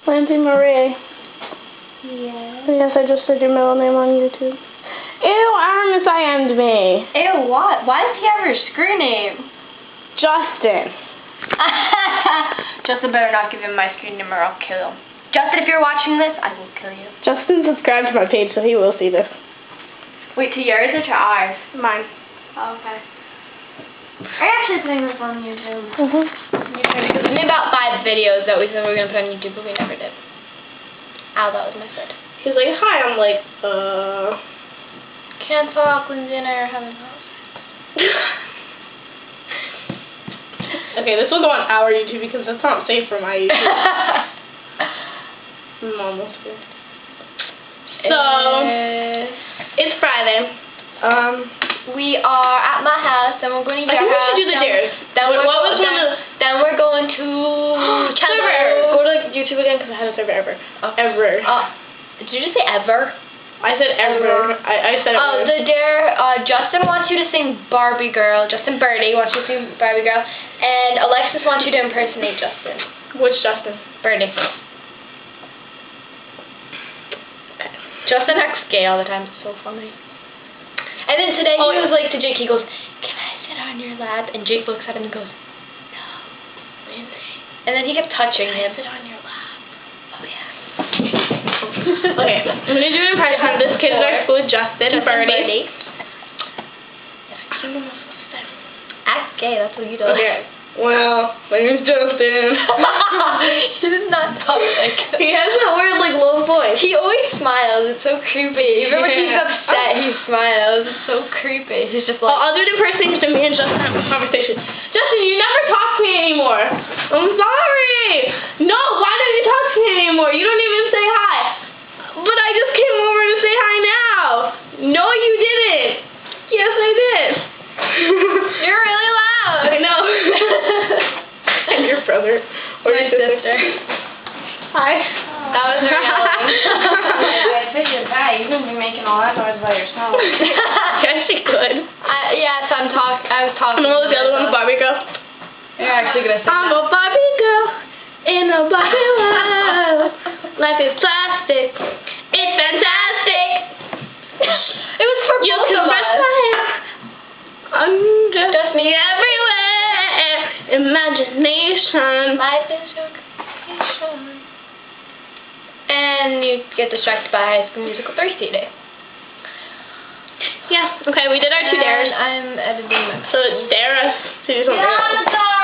Lindsay Marie. Yes. Yes, I just said your middle name on YouTube. Ew, Aaron IM'd me. Ew, what? Why does he have your screen name? Justin. Justin better not give him my screen name or I'll kill him. Justin, if you're watching this, I will kill you. Justin subscribed to my page, so he will see this. Wait, to yours or to ours? Mine. Oh, okay. Are you actually putting this on YouTube? Mm-hmm. We made about 5 videos that we said we were going to put on YouTube, but we never did. Ow, that was my foot. He's like, hi, I'm like, Can't talk when dinner having house. Okay, this will go on our YouTube because that's not safe for my YouTube. I'm almost good. So, it's Friday. We are at my house, and we're going to I think we should do the dares. Then we're going to server. Go to YouTube again because I haven't server ever. Ever. Did you just say ever? I said ever. I said ever. The dare, Justin wants you to sing Barbie Girl. Justin Birdie wants you to sing Barbie Girl. And Alexis wants you to impersonate Justin. Which Justin? Birdie. Okay. Justin acts gay all the time. It's so funny. And then today he was like to Jake, he goes, can I sit on your lap? And Jake looks at him and goes, no, Lindsay. And then he kept touching him. Sit on your lap. Oh, yeah. Okay, I'm going to do an impression. This kid in our school is Justin Birdie. Act gay, that's what you do. Okay, well, my name's Justin. He does not talk like that. He has that weird, like, low voice. He always smiles. It's so creepy. Even when he's upset, he smiles. It's so creepy. He's just like... I'll do an impersonation to me and Justin have a conversation. Justin, you never talk to me anymore. I'm sorry. No, why don't you talk to me anymore? You don't even say hi. But I just came over to say hi now. No, you didn't. Yes, I did. You're really loud. I know. And your brother. Or my your sister. Hi. That was her yelling. I figured that. You couldn't be making all that noise by yourself. Yes, she could. Yeah, so I was talking. I'm gonna look the other one, Barbie Girl. You're actually gonna sing I'm a Barbie girl in a Barbie world. Life is plastic. It's fantastic. It was for You both can of rest us. my head. I'm just me everywhere. Imagination. Life is your creation. And you get distracted by High School Musical 3 today. Yeah, okay, we did our 2 dares. I'm editing them. So dare us to do something else.